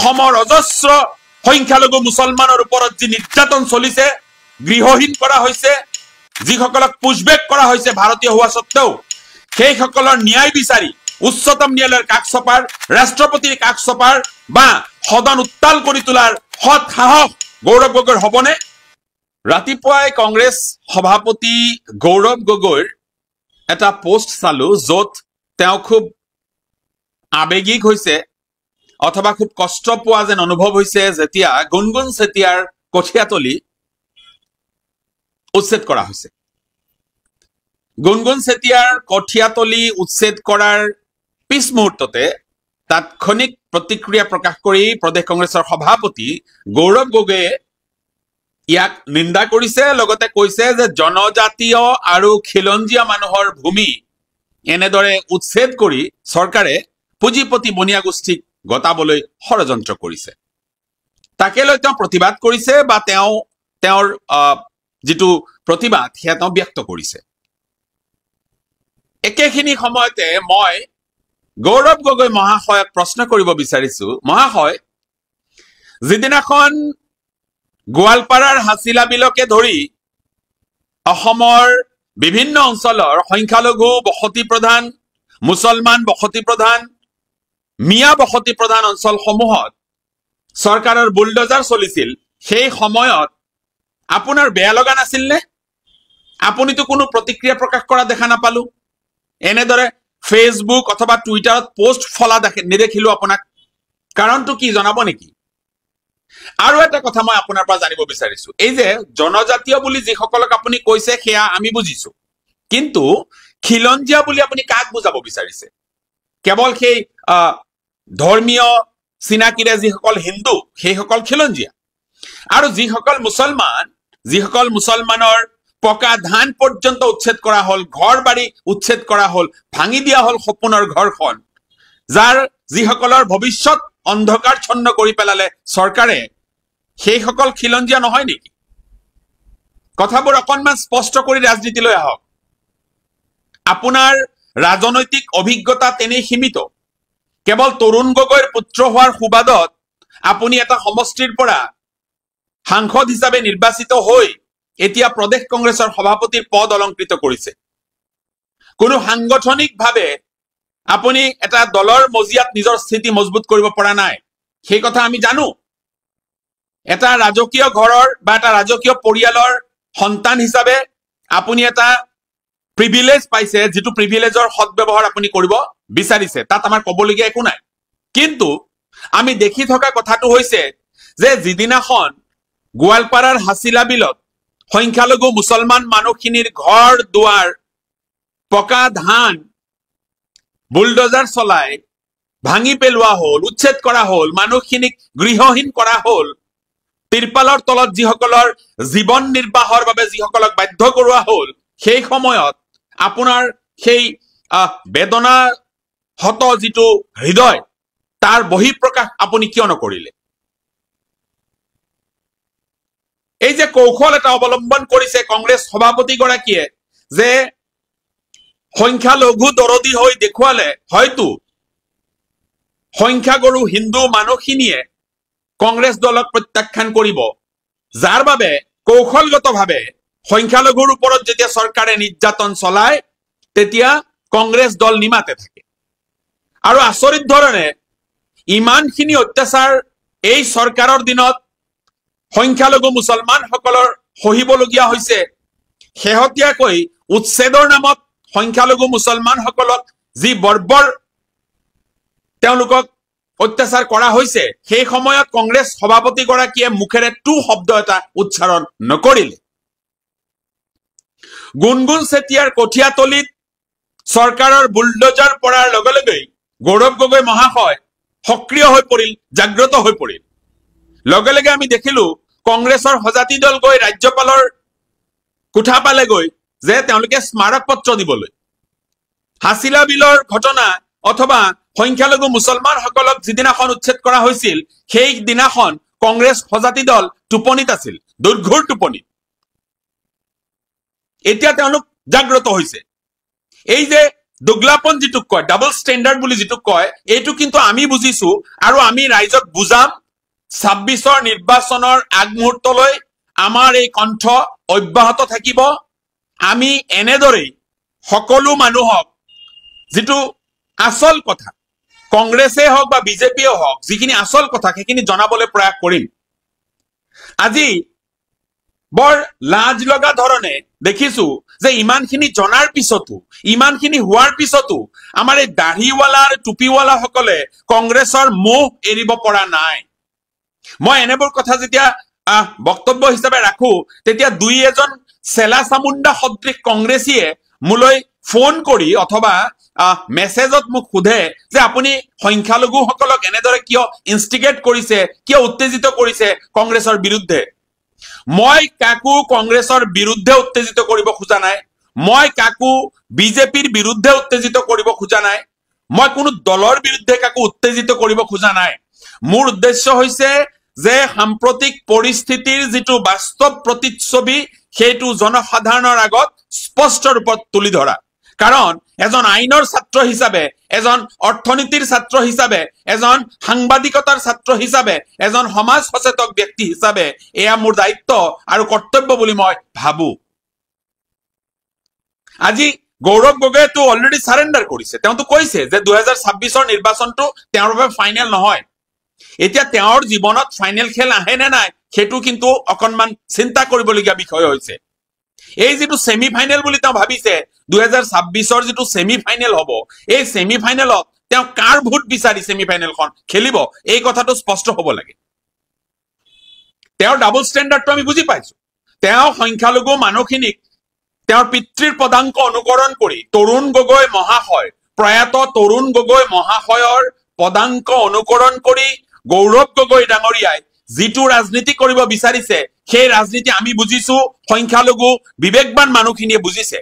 অসমৰ অজস্ৰ সংখ্যালঘু মুছলমানৰ ওপৰত যি নিৰ্যাতন চলিছে, গৃহহীন কৰা হৈছে, যিসকলক পুছবেক কৰা হৈছে ভাৰতীয় হোৱা স্বত্বেও, সেইসকলৰ ন্যায় বিচাৰি উচ্চতম ন্যায়ালয়ৰ কাষ চপাৰ, ৰাষ্ট্ৰপতিৰ কাষ চপাৰ বা সদন উত্তাল কৰি তোলাৰ সৎ সাহস গৌৰৱ গগৈৰ হবনে? ৰাতিপুৱাই কংগ্ৰেছ সভাপতি গৌৰৱ গগৈৰ এটা পোষ্ট চালো, য'ত তেওঁ খুব আবেগিক হৈছে অথবা খুব কষ্ট পোৱা যেন অনুভৱ হৈছে যেতিয়া গুণগুণ চেতিয়াৰ কঠীয়াতলি উচ্ছেদ কৰা হৈছে। গুণগুণ চেতিয়াৰ কঠীয়াতলি উচ্ছেদ কৰাৰ পিছ মুহূৰ্ততে তাৎক্ষণিক প্ৰতিক্ৰিয়া প্ৰকাশ কৰি প্ৰদেশ কংগ্ৰেছৰ সভাপতি গৌৰৱ গগৈয়ে ইয়াক নিন্দা কৰিছে, লগতে কৈছে যে জনজাতীয় আৰু খিলঞ্জীয়া মানুহৰ ভূমি এনেদৰে উচ্ছেদ কৰি চৰকাৰে পুঁজিপতি বনিয়া গোষ্ঠীক গতাবলৈ ষড়যন্ত্ৰ কৰিছে। তাকে লৈ তেওঁ প্ৰতিবাদ কৰিছে বা তেওঁৰ যিটো প্ৰতিবাদ সেয়া তেওঁ ব্যক্ত কৰিছে। একেখিনি সময়তে মই গৌৰৱ গগৈ মহাশয়ক প্ৰশ্ন কৰিব বিচাৰিছো, মহাশয়, যিদিনাখন গোৱালপাৰাৰ হাছিলা বিলকে ধৰি অসমৰ বিভিন্ন অঞ্চলৰ সংখ্যালঘু বসতি প্ৰধান, মুছলমান বসতি প্ৰধান, মিয়া বসতি প্ৰধান অঞ্চলসমূহত চৰকাৰৰ বুলডজাৰ চলিছিল, সেই সময়ত আপোনাৰ বেয়া লগা নাছিল নে? আপুনিতো কোনো প্ৰতিক্ৰিয়া প্ৰকাশ কৰা দেখা নাপালো। এনেদৰে ফেচবুক অথবা টুইটাৰত পোষ্ট ফলা নেদেখিলো আপোনাক। কাৰণটো কি জনাব নেকি? আৰু এটা কথা মই আপোনাৰ পৰা জানিব বিচাৰিছো, এই যে জনজাতীয় বুলি যিসকলক আপুনি কৈছে সেয়া আমি বুজিছো, কিন্তু খিলঞ্জীয়া বুলি আপুনি কাক বুজাব বিচাৰিছে? কেৱল সেই ধৰ্মীয় চিনাকিৰে যিসকল হিন্দু সেইসকল খিলঞ্জীয়া, আৰু যিসকল মুছলমানৰ পকা ধান পৰ্যন্ত উচ্ছেদ কৰা হল, ঘৰ বাৰী উচ্ছেদ কৰা হল, ভাঙি দিয়া হল সপোনৰ ঘৰখন, যিসকলৰ ভৱিষ্যত অন্ধকাৰচ্ছন্ন কৰি পেলালে চৰকাৰে, সেইসকল খিলঞ্জীয়া নহয় নেকি? কথাবোৰ অকণমান স্পষ্ট কৰি ৰাজনীতিলৈ আহক। আপোনাৰ ৰাজনৈতিক অভিজ্ঞতা তেনেই সীমিত। কেৱল তৰুণ গগৈৰ পুত্ৰ হোৱাৰ সুবাদত আপুনি এটা সমষ্টিৰ পৰা সাংসদ হিচাপে নিৰ্বাচিত হৈ এতিয়া প্ৰদেশ কংগ্ৰেছৰ সভাপতিৰ পদ অলংকৃত কৰিছে। কোনো সাংগঠনিকভাৱে আপুনি এটা দলৰ মজিয়াত নিজৰ স্থিতি মজবুত কৰিব পৰা নাই, সেই কথা আমি জানো। এটা ৰাজকীয় ঘৰৰ বা এটা ৰাজকীয় পৰিয়ালৰ সন্তান হিচাপে আপুনি এটা প্ৰিভিলেজ পাইছে, যিটো প্ৰিভিলেজৰ সদ্ব্যৱহাৰ আপুনি কৰিব বিচাৰিছে, তাত আমাৰ ক'বলগীয়া একো নাই। কিন্তু আমি দেখি থকা কথাটো হৈছে যে যিদিনাখন গোৱালপাৰাৰ হাছিলা বিলত সংখ্যালঘু মুছলমান মানুহখিনিৰ ঘৰ দুৱাৰ, পকা ধান বুলডজাৰ চলাই ভাঙি পেলোৱা হল, উচ্ছেদ কৰা হল, মানুহখিনিক গৃহহীন কৰা হল, তিৰপালৰ তলত যিসকলৰ জীৱন নিৰ্বাহৰ বাবে যিসকলক বাধ্য কৰোৱা হল, সেই সময়ত আপোনাৰ সেই বেদনা হত যিটো হৃদয়, তাৰ বহিঃপ্ৰকাশ আপুনি কিয় নকৰিলে? এই যে কৌশল এটা অৱলম্বন কৰিছে কংগ্ৰেছ সভাপতিগৰাকীয়ে, যে সংখ্যালঘু দৰদী হৈ দেখুৱালে হয়তো সংখ্যাগুৰু হিন্দু মানুহখিনিয়ে কংগ্ৰেছ দলক প্ৰত্যাখ্যান কৰিব, যাৰ বাবে কৌশলগতভাৱে সংখ্যালঘুৰ ওপৰত যেতিয়া চৰকাৰে নিৰ্যাতন চলায় তেতিয়া কংগ্ৰেছ দল নিমাতে থাকে। আৰু আচৰিত ধৰণে ইমানখিনি অত্যাচাৰ এই চৰকাৰৰ দিনত সংখ্যালঘু মুছলমানসকলৰ সহিবলগীয়া হৈছে। শেহতীয়াকৈ উচ্ছেদৰ নামত সংখ্যালঘু মুছলমানসকলক যি বৰ্বৰ তেওঁলোকক অত্যাচাৰ কৰা হৈছে, সেই সময়ত কংগ্ৰেছ সভাপতিগৰাকীয়ে মুখেৰে টু শব্দ এটা উচ্চাৰণ নকৰিলে। গুণগুণ চেতিয়াৰ কঠীয়াতলিত চৰকাৰৰ বুলডজাৰ পৰাৰ লগে লগেই গৌৰৱ গগৈ মহাশয় সক্ৰিয় হৈ পৰিল, জাগ্ৰত হৈ পৰিল। লগে লগে আমি দেখিলো কংগ্ৰেছৰ সজাতি দল গৈ ৰাজ্যপালৰ কোঠা পালেগৈ যে তেওঁলোকে স্মাৰক পত্ৰ দিবলৈ। হাছিলা বিলৰ ঘটনা অথবা সংখ্যালঘু মুছলমানসকলক যিদিনাখন উচ্ছেদ কৰা হৈছিল, সেই দিনাখন কংগ্ৰেছ সজাতি দল টোপনিত আছিল, দুৰ্ঘোৰ টোপনিত। এতিয়া তেওঁলোক জাগ্ৰত হৈছে। এই যে দুগলাপন যেটোক কয় ডাবল ষ্টেণ্ডাৰ্ড বুলি যেটোক কয় এইটো কিন্তু আমি বুজিছো আৰু আমি ৰাইজক বুজাম 26ৰ নিৰ্বাচনৰ আগমুহূৰ্তলৈ আমাৰ এই কণ্ঠ অব্যাহত থাকিব আমি এনেদৰেই সকলো মানুহক যেটো আসল কথা কংগ্ৰেছে হওক বা বিজেপিয়ে হওক যিখিনি আসল কথা সেইখিনি জনাবলৈ প্ৰয়াস কৰিম আজি বৰ লাজ লগা ধৰণে দেখিছো যে ইমানখিনি জনাৰ পিছতো ইমানখিনি হোৱাৰ পিছতো আমাৰ এই দাঢ়িৱালা আৰু টুপিৱালা সকলে কংগ্ৰেছৰ মোহ এৰিব পৰা নাই মই এনেবোৰ কথা যেতিয়া বক্তব্য হিচাপে ৰাখো তেতিয়া দুই এজন চেলা চামুণ্ডা সদৃশ কংগ্ৰেছীয়ে মোলৈ ফোন কৰি অথবা মেছেজত মোক সোধে যে আপুনি সংখ্যালঘু সকলক এনেদৰে কিয় ইনষ্টিগেট কৰিছে কিয় উত্তেজিত কৰিছে কংগ্ৰেছৰ বিৰুদ্ধে মই কাকু কংগ্ৰেছৰ বিৰুদ্ধে উত্তেজিত কৰিব খোজা নাই মই কাকু বিজেপিৰ বিৰুদ্ধে উত্তেজিত কৰিব খোজা নাই মই কোনো দলৰ বিৰুদ্ধে কাকু উত্তেজিত কৰিব খোজা নাই মোৰ উদ্দেশ্য হৈছে যে সাম্প্ৰতিক পৰিস্থিতিৰ যেটো বাস্তৱ প্ৰতিচ্ছবি সেইটো জনসাধাৰণৰ আগত স্পষ্ট ৰূপত তুলি ধৰা কাৰণ এজন আইনৰ ছাত্ৰ হিচাপে এজন অৰ্থনীতিৰ ছাত্ৰ হিচাপে এজন সাংবাদিকতাৰ ছাত্ৰ হিচাপে এজন সমাজ সচেতক ব্যক্তি হিচাপে এয়া মোৰ দায়িত্ব আৰু কৰ্তব্য বুলি মই ভাবো আজি গৌৰৱ গগৈতো অলৰেডি সাৰেন্ডাৰ কৰিছে তেওঁতো কৈছে যে 2026ৰ নিৰ্বাচনটো তেওঁৰ বাবে ফাইনেল নহয় এতিয়া তেওঁৰ জীৱনত ফাইনেল খেল আহে নে নাই সেইটো কিন্তু অকনমান চিন্তা কৰিবলগীয়া বিষয় হৈছে এই যেটো সেমি ফাইনেল বুলি তেওঁ ভাবিছে 2026ৰ যেটো সেমি ফাইনেল হ'ব এই সেমি ফাইনেলত তেওঁ কাৰ ভোট বিচাৰি সেমি ফাইনেলখন খেলিব এই কথাটো স্পষ্ট হ'ব লাগে তেওঁৰ ডাবল ষ্টেণ্ডাৰ্ডটো আমি বুজি পাইছো তেওঁ সংখ্যালঘু মানুহখিনিক তেওঁৰ পিতৃৰ পদাঙ্ক অনুকৰণ কৰি তৰুণ গগৈ মহাশয় প্ৰয়াত তৰুণ গগৈ মহাশয়ৰ পদাঙ্ক অনুকৰণ কৰি গৌৰৱ গগৈ ডাঙৰীয়াই যেটো ৰাজনীতি কৰিব বিচাৰিছে সেই ৰাজনীতি আমি বুজিছো সংখ্যালঘু বিবেকবান মানুহখিনিয়ে বুজিছে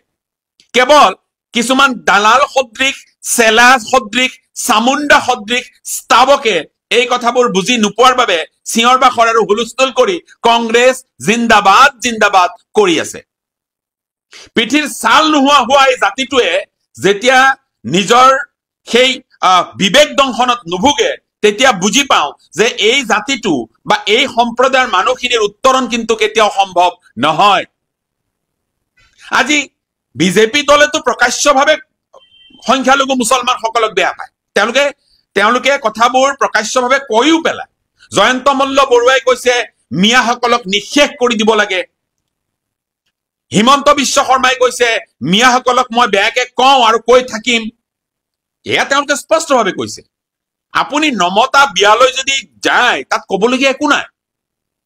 কেৱল কিছুমান দালাল সদৃশ চেলা সদৃশ চামুণ্ডা সদৃশ স্তাৱকে এই কথাবোৰ বুজি নোপোৱাৰ বাবে সিংহৰ বাখৰ আৰু হুলস্থুল কৰি কংগ্ৰেছ জিন্দাবাদ জিন্দাবাদ কৰি আছে পিঠিৰ ছাল নোহোৱা হোৱা এই জাতিটোৱে যেতিয়া নিজৰ সেই বিবেক দংশনত নুভুগে তেতিয়া বুজি পাও যে এই জাতিটো বা এই সম্প্ৰদায়ৰ মানুহখিনিৰ উত্তৰণ কিন্তু কেতিয়াও সম্ভৱ নহয় আজি বিজেপি দলেতো প্ৰকাশ্যভাৱে সংখ্যালঘু মুছলমান সকলক বেয়া পায় তেওঁলোকে কথাবোৰ প্ৰকাশ্যভাৱে কৈও পেলায় জয়ন্ত মল্ল বৰুৱাই কৈছে মিয়া সকলক নিশেষ কৰি দিব লাগে হিমন্ত বিশ্ব শৰ্মাই কৈছে মিয়া সকলক মই বেয়াকে কওঁ আৰু কৈ থাকিম এয়া তেওঁলোকে স্পষ্টভাৱে কৈছে আপুনি নমতা বিয়ালৈ যদি যায় তাত কবলগীয়া একো নাই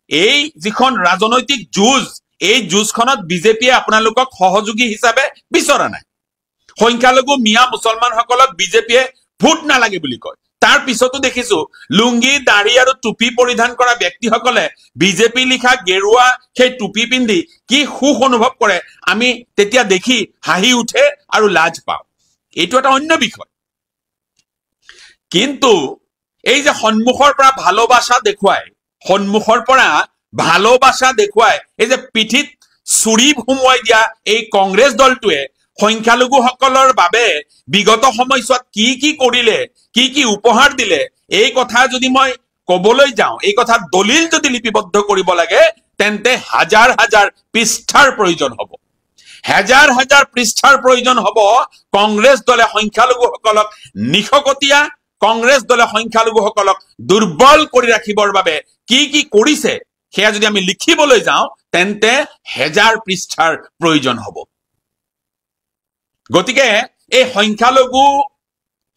এই যিখন ৰাজনৈতিক যুঁজ এই যুঁজখনত বিজেপিয়ে আপোনালোকক সহযোগী হিচাপে বিচৰা নাই সংখ্যালঘু মিয়া মুছলমান সকলক বিজেপিয়ে ভোট নালাগে বুলি কয় তাৰ পিছতো দেখিছো লুংগি দাঢ়ি আৰু টুপি পৰিধান কৰা ব্যক্তিসকলে বিজেপি লিখা গেৰুৱা সেই টুপি পিন্ধি কি সুখ অনুভৱ কৰে আমি তেতিয়া দেখি হাঁহি উঠে আৰু লাজ পাওঁ এইটো এটা অন্য বিষয় কিন্তু এই যে সন্মুখৰ পৰা ভালোবাসা দেখুৱাই এই যে পিঠিত ছুৰি ভুমুৱাই দিয়া এই কংগ্ৰেছ দলটোৱে সংখ্যালঘু সকলৰ বাবে বিগত সময়ছোৱাত কি কৰিলে কি উপহাৰ দিলে এই কথা যদি মই কবলৈ যাওঁ এই কথা দলিল যদি লিপিবদ্ধ কৰিব লাগে তেন্তে হাজাৰ হাজাৰ পৃষ্ঠাৰ প্ৰয়োজন হ'ব হাজাৰ হাজাৰ পৃষ্ঠাৰ প্ৰয়োজন হ'ব কংগ্ৰেছ দলে সংখ্যালঘু সকলক নিখকতীয়া কংগ্ৰেছ দলে সংখ্যালঘু সকলক দুৰ্বল কৰি ৰাখিবৰ বাবে কি কৰিছে সেয়া যদি আমি লিখিবলৈ যাওঁ তেন্তে হাজাৰ পৃষ্ঠাৰ প্ৰয়োজন হ'ব গতিকে এই সংখ্যালঘু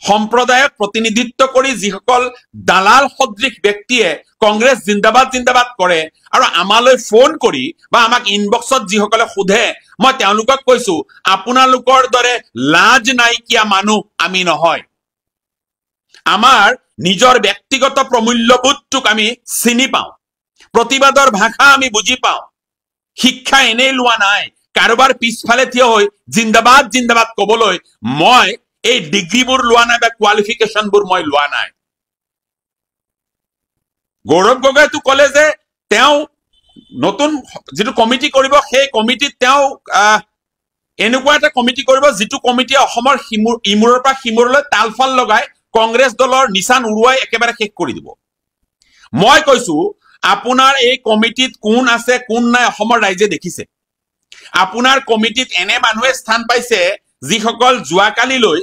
সম্প্ৰদায়ক প্ৰতিনিধিত্ব কৰি যিসকল দালাল সদৃশ ব্যক্তিয়ে কংগ্ৰেছ জিন্দাবাদ জিন্দাবাদ কৰে আৰু আমালৈ ফোন কৰি বা আমাক ইনবক্সত যিসকলে সোধে মই তেওঁলোকক কৈছো আপোনালোকৰ দৰে লাজ নাইকিয়া মানুহ আমি নহয় আমাৰ নিজৰ ব্যক্তিগত প্ৰমূল্যবোধটোক আমি চিনি পাওঁ প্ৰতিবাদৰ ভাষা আমি বুজি পাওঁ শিক্ষা এনেই লোৱা নাই কাৰোবাৰ পিছফালে থিয় হৈ জিন্দাবাদ জিন্দাবাদ কবলৈ মই এই ডিগ্ৰীবোৰ লোৱা নাই বা কোৱালিফিকেশনবোৰ মই লোৱা নাই গৌৰৱ গগৈতো ক'লে যে তেওঁ নতুন যেটো কমিটি কৰিব সেই কমিটিত তেওঁ এনেকুৱা এটা কমিটি কৰিব যিটো কমিটিয়ে অসমৰ ইমূৰৰ পৰা সিমূৰলৈ তালফাল লগাই কংগ্ৰেছ দলৰ নিচান উৰুৱাই একেবাৰে শেষ কৰি দিব। মই কৈছো আপোনাৰ এই কমিটিত কোন আছে কোন নাই অসমৰ ৰাইজে দেখিছে। আপোনাৰ কমিটিত এনে মানুহে স্থান পাইছে যিসকল যোৱাকালিলৈ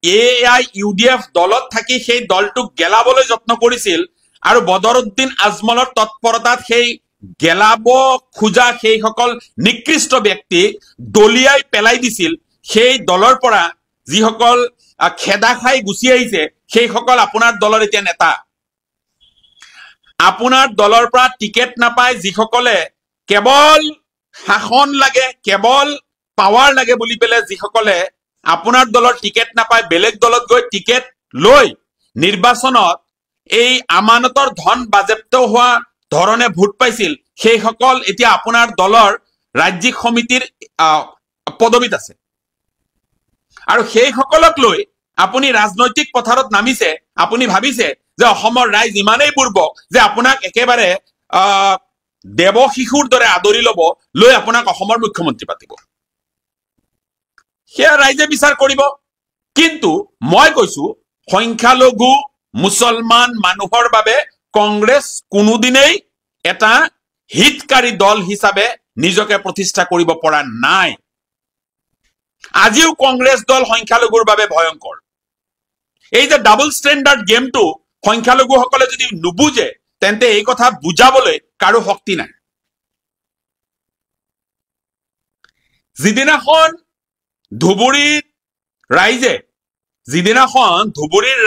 AIUDF দলত থাকি সেই দলটোক গেলাবলৈ যত্ন কৰিছিল আৰু বদৰুদ্দিন আজমলৰ তৎপৰতাত সেই গেলাব খোজা সেইসকল নিকৃষ্ট ব্যক্তিক দলিয়াই পেলাই দিছিল। সেই দলৰ পৰা যিসকল খেদা খাই গুচি আহিছে সেইসকল আপোনাৰ দলৰ এতিয়া নেতা। আপোনাৰ দলৰ পৰা টিকেট নাপায় যিসকলে কেৱল শাসন লাগে কেৱল পাৱাৰ লাগে বুলি পেলাই যিসকলে আপোনাৰ দলৰ টিকেট নাপায় বেলেগ দলত গৈ টিকেট লৈ নিৰ্বাচনত এই আমানতৰ ধন বাজেপ্ত হোৱা ধৰণে ভোট পাইছিল সেইসকল এতিয়া আপোনাৰ দলৰ ৰাজ্যিক সমিতিৰ পদবীত আছে। আৰু সেইসকলক লৈ আপুনি ৰাজনৈতিক পথাৰত নামিছে। আপুনি ভাবিছে যে অসমৰ ৰাইজ ইমানেই বুৰ্বক যে আপোনাক একেবাৰে দেৱ শিশুৰ দৰে আদৰি ল'ব, লৈ আপোনাক অসমৰ মুখ্যমন্ত্ৰী পাতিব। সেয়া ৰাইজে বিচাৰ কৰিব। কিন্তু মই কৈছো সংখ্যালঘু মুছলমান মানুহৰ বাবে কংগ্ৰেছ কোনোদিনেই এটা হিতকাৰী দল হিচাপে নিজকে প্ৰতিষ্ঠা কৰিব পৰা নাই। আজিও কংগ্ৰেছ দল সংখ্যালঘুৰ বাবে ভয়ংকৰ। এই যে ডাবল ষ্টেণ্ডাৰ্ড গেমটো সংখ্যালঘুসকলে যদি নুবুজে তেন্তে এই কথা বুজাবলৈ কাৰো শক্তি নাই। যিদিনাখন ধুবুৰীৰ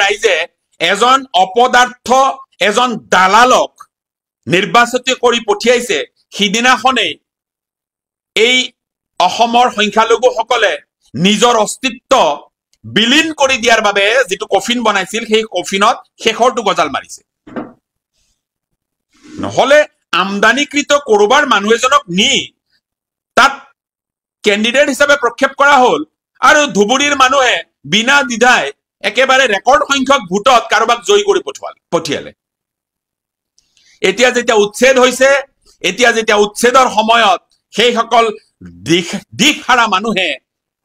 ৰাইজে এজন অপদাৰ্থ এজন দালালক নিৰ্বাচিত কৰি পঠিয়াইছে সিদিনাখনেই এই অসমৰ সংখ্যালঘুসকলে নিজৰ অস্তিত্ব বিলীন কৰি দিয়াৰ বাবে যিটো কফিন বনাইছিল সেই কফিনত শেষৰটো গজাল মাৰিছে। নহলে আমদানিকৃত কৰোবাৰ মানুহ এজনক নি তাত কেণ্ডিডেট হিচাপে প্ৰক্ষেপ কৰা হল আৰু ধুবুৰীৰ মানুহে বিনা দ্বিধাই একেবাৰে ৰেকৰ্ড সংখ্যক ভোটত কাৰোবাক জয়ী কৰি পঠিয়ালে। এতিয়া যেতিয়া উচ্ছেদ হৈছে, এতিয়া যেতিয়া উচ্ছেদৰ সময়ত সেইসকল দিশহাৰা মানুহে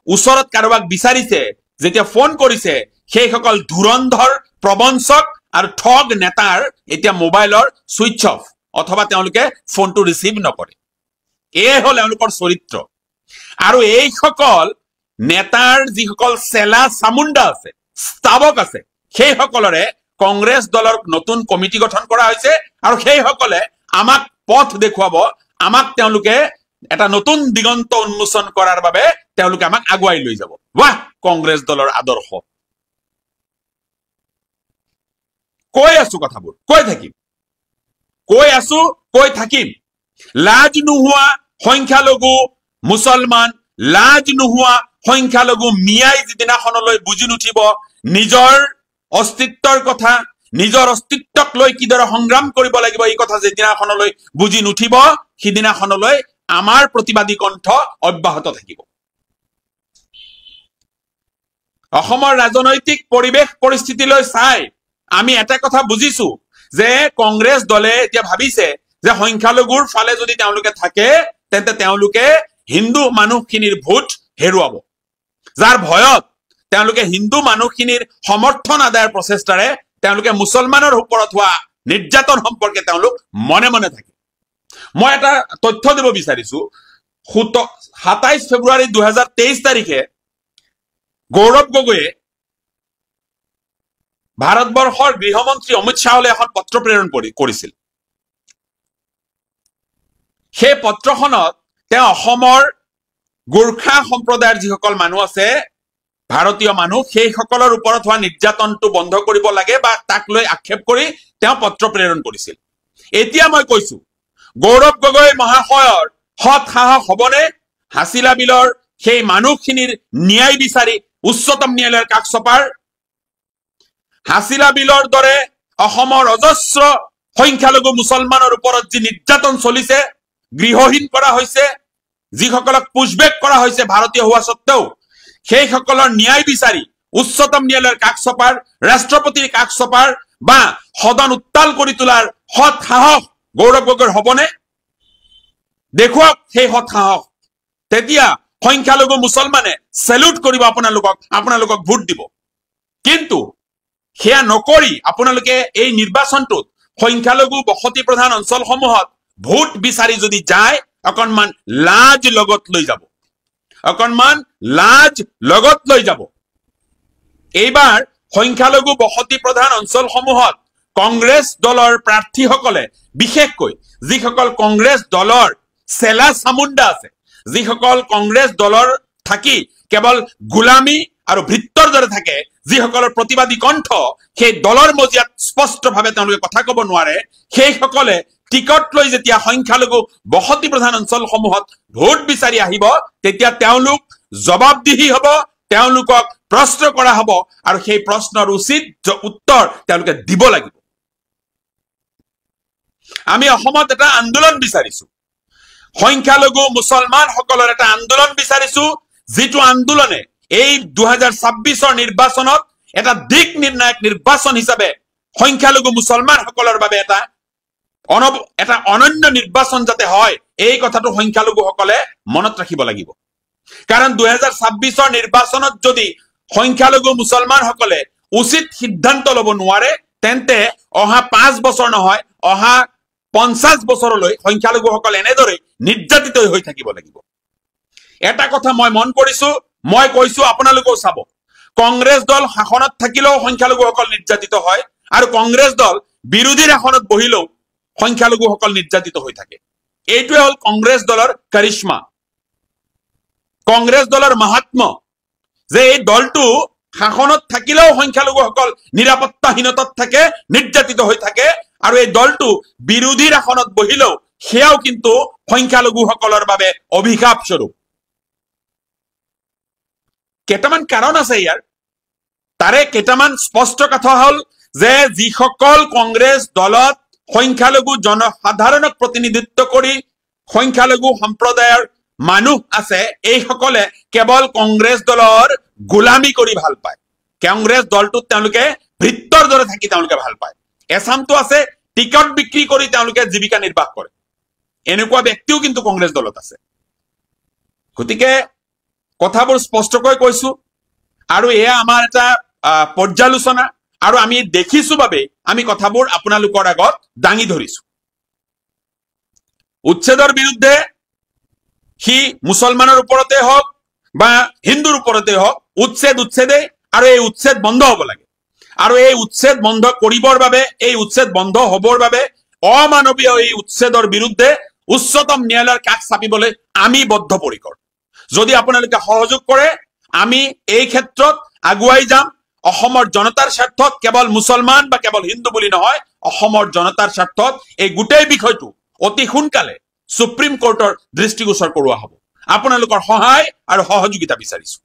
ওচৰত কাৰোবাক বিচাৰিছে, যেতিয়া ফোন কৰিছে সেইসকল ধুৰন্ধৰ প্ৰবঞ্চক আৰু ঠগ নেতাৰ এতিয়া মোবাইলৰ সুইচ অফ অথবা তেওঁলোকে ফোনটো ৰিচিভ নকৰে। এয়ে হল এওঁলোকৰ চৰিত্ৰ। আৰু এইসকল নেতাৰ যিসকল চেলা চামুণ্ডা আছে স্তাৱক আছে সেইসকলৰে কংগ্ৰেছ দলৰ নতুন কমিটি গঠন কৰা হৈছে আৰু সেইসকলে আমাক পথ দেখুৱাব, আমাক তেওঁলোকে এটা নতুন দিগন্ত উন্মোচন কৰাৰ বাবে তেওঁলোকে আমাক আগুৱাই লৈ যাব। বাহ, কংগ্ৰেছ দলৰ আদৰ্শ। কৈ আছো কথাবোৰ, কৈ থাকিম। লাজ নোহোৱা সংখ্যালঘু মুছলমান, লাজ নোহোৱা সংখ্যালঘু মিয়াই যিদিনাখনলৈ বুজি নুঠিব নিজৰ অস্তিত্বৰ কথা, নিজৰ অস্তিত্বক লৈ কিদৰে সংগ্ৰাম কৰিব লাগিব এই কথা যিদিনাখনলৈ বুজি নুঠিব সিদিনাখনলৈ আমাৰ প্ৰতিবাদী কণ্ঠ অব্যাহত থাকিব। অসমৰ ৰাজনৈতিক পৰিৱেশ পৰিস্থিতিলৈ চাই আমি এটা কথা বুজিছো যে কংগ্ৰেছ দলে এতিয়া ভাবিছে যে সংখ্যালঘুৰ ফালে যদি তেওঁলোকে থাকে তেন্তে তেওঁলোকে হিন্দু মানুহখিনিৰ ভোট হেৰুৱাব, যাৰ ভয়ত তেওঁলোকে হিন্দু মানুহখিনিৰ সমৰ্থন আদায়ৰ প্ৰচেষ্টাৰে তেওঁলোকে মুছলমানৰ ওপৰত হোৱা নিৰ্যাতন সম্পৰ্কে তেওঁলোক মনে মনে থাকে। মই এটা তথ্য দিব বিচাৰিছো। 27 ফেব্ৰুৱাৰী 2023 তাৰিখে গৌৰৱ গগৈয়ে ভাৰতবৰ্ষৰ গৃহমন্ত্ৰী অমিত শ্বাহলৈ এখন পত্ৰ প্ৰেৰণ কৰিছিল। সেই পত্ৰখনত তেওঁ অসমৰ গোৰ্খা সম্প্ৰদায়ৰ যিসকল মানুহ আছে ভাৰতীয় মানুহ সেইসকলৰ ওপৰত হোৱা নিৰ্যাতনটো বন্ধ কৰিব লাগে বা তাক লৈ আক্ষেপ কৰি তেওঁ পত্ৰ প্ৰেৰণ কৰিছিল। এতিয়া মই কৈছো গৌৰৱ গগৈ মহাশয়ৰ সৎ সাহস হবনে হাছিলা বিলৰ সেই মানুহখিনিৰ ন্যায় বিচাৰি উচ্চতম ন্যায়ালয়ৰ কাষ চপাৰ? হাছিলা বিলৰ দৰে অসমৰ অজস্ৰ সংখ্যালঘু মুছলমানৰ ওপৰত যি নিৰ্যাতন চলিছে, গৃহহীন কৰা হৈছে, যিসকলক পুছবেক কৰা হৈছে ভাৰতীয় হোৱা স্বত্তেও, সেইসকলৰ ন্যায় বিচাৰি উচ্চতম ন্যায়ালয়ৰ কাষ চপাৰ, ৰাষ্ট্ৰপতিৰ কাষ চপাৰ বা সদন উত্তাল কৰি তোলাৰ সৎ সাহস গৌৰৱ গগৈৰ হবনে? দেখুৱাওক সেই সৎ সাহস। তেতিয়া সংখ্যালঘু মুছলমানে সেলুট কৰিব আপোনালোকক ভোট দিব কিন্তু সেয়া নকৰি আপোনালোকে এই নিৰ্বাচনটোত সংখ্যালঘু বসতি প্ৰধান অঞ্চলসমূহত ভোট বিচাৰি যদি যায় অকনমান লাজ লগত লৈ যাব এইবাৰ সংখ্যালঘু বসতি প্ৰধান অঞ্চলসমূহত কংগ্ৰেছ দলৰ প্ৰাৰ্থীসকলে বিশেষকৈ যিসকল কংগ্ৰেছ দলৰ চেলা চামুণ্ডা আছে যিসকল কংগ্ৰেছ দলৰ থাকি কেৱল গোলামী আৰু ভৃত্তৰ দৰে থাকে যিসকলৰ প্ৰতিবাদী কণ্ঠ সেই দলৰ মজিয়াত স্পষ্টভাৱে তেওঁলোকে কথা ক'ব নোৱাৰে সেইসকলে টিকট লৈ যেতিয়া সংখ্যালঘু বসতি প্ৰধান অঞ্চলসমূহত ভোট বিচাৰি আহিব তেতিয়া তেওঁলোক জবাবদিহি হ'ব তেওঁলোকক প্ৰশ্ন কৰা হ'ব আৰু সেই প্ৰশ্নৰ উচিত উত্তৰ তেওঁলোকে দিব লাগিব আমি অসমত এটা আন্দোলন বিচাৰিছো সংখ্যালঘু মুছলমান সকলৰ এটা আন্দোলন বিচাৰিছো যেটো আন্দোলনে এই 2026 নিৰ্বাচনত এটা দিক নিৰ্ণায়ক নিৰ্বাচন হিচাপে সংখ্যালঘু মুছলমান সকলৰ বাবে এটা অনন্য নিৰ্বাচন যাতে হয় এই কথাটো সংখ্যালঘু সকলে মনত ৰাখিব লাগিব কাৰণ 2026 নিৰ্বাচনত যদি সংখ্যালঘু মুছলমান সকলে উচিত সিদ্ধান্ত ল'ব নোৱাৰে তেন্তে অহা 5 বছৰ নহয় অহা 50 বছৰলৈ সংখ্যালঘু সকল এনেদৰে নিৰ্যাতিত হৈ থাকিব লাগিব এটা কথা মই মন কৰিছো মই কৈছো আপোনালোকেও চাব কংগ্ৰেছ দল শাসনত থাকিলেও সংখ্যালঘু সকল নিৰ্যাতিত হয় আৰু কংগ্ৰেছ দল বিৰোধী শাসনত বহিলেও সংখ্যালঘু সকল নিৰ্যাতিত হৈ থাকে এইটোৱে হল কংগ্ৰেছ দলৰ কাৰিশ্মা কংগ্ৰেছ দলৰ মহাত্ম যে এই দলটো শাসনত থাকিলেও সংখ্যালঘু সকল নিৰাপত্তাহীনতাত থাকে নিৰ্যাতিত হৈ থাকে আৰু এই দলটো বিৰোধী শাসনত বহিলেও সেয়াও কিন্তু সংখ্যালঘু সকলৰ বাবে অভিশাপ স্বৰূপ কেইটামান কাৰণ আছে ইয়াৰ তাৰে কেইটামান স্পষ্ট কথা হল যে যিসকল কংগ্ৰেছ দলত সংখ্যালঘু জনসাধাৰণক প্ৰতিনিধিত্ব কৰি সংখ্যালঘু সম্প্ৰদায়ৰ মানুহ আছে এই সকলে কেৱল কংগ্ৰেছ দলৰ গোলামী কৰি ভাল পায় কংগ্ৰেছ দলটোত তেওঁলোকে ভৃত্তৰ দৰে থাকি তেওঁলোকে ভাল পায় এছামটো আছে টিকট বিক্ৰী কৰি তেওঁলোকে জীৱিকা নিৰ্বাহ কৰে এনেকুৱা ব্যক্তিও কিন্তু কংগ্ৰেছ দলত আছে গতিকে কথাবোৰ স্পষ্টকৈ কৈছো আৰু এয়া আমাৰ এটা পৰ্যালোচনা আৰু আমি দেখিছো বাবে আমি কথাবোৰ আপোনালোকৰ আগত দাঙি ধৰিছো উচ্ছেদৰ বিৰুদ্ধে হি মুছলমানৰ ওপৰতে হওক বা হিন্দুৰ ওপৰতে হওক উচ্ছেদে আৰু এই উচ্ছেদ বন্ধ হ'ব লাগে আৰু এই উচ্ছেদ বন্ধ কৰিবৰ বাবে এই উচ্ছেদ বন্ধ হ'বৰ বাবে অমানৱীয় এই উচ্ছেদৰ বিৰুদ্ধে উচ্চতম ন্যায়ালয়ৰ কাষ চাপিবলৈ আমি বদ্ধপৰিকৰ যদি আপোনালোকে সহযোগ কৰে আমি এই ক্ষেত্ৰত আগুৱাই যাম অসমৰ জনতাৰ স্বাৰ্থত কেৱল মুছলমান বা কেৱল হিন্দু বুলি নহয় অসমৰ জনতাৰ স্বাৰ্থত এই গোটেই বিষয়টো অতি সোনকালে সুপ্ৰিম কোৰ্টৰ দৃষ্টিগোচৰ কৰোৱা হ'ব আপোনালোকৰ সহায় আৰু সহযোগিতা বিচাৰিছো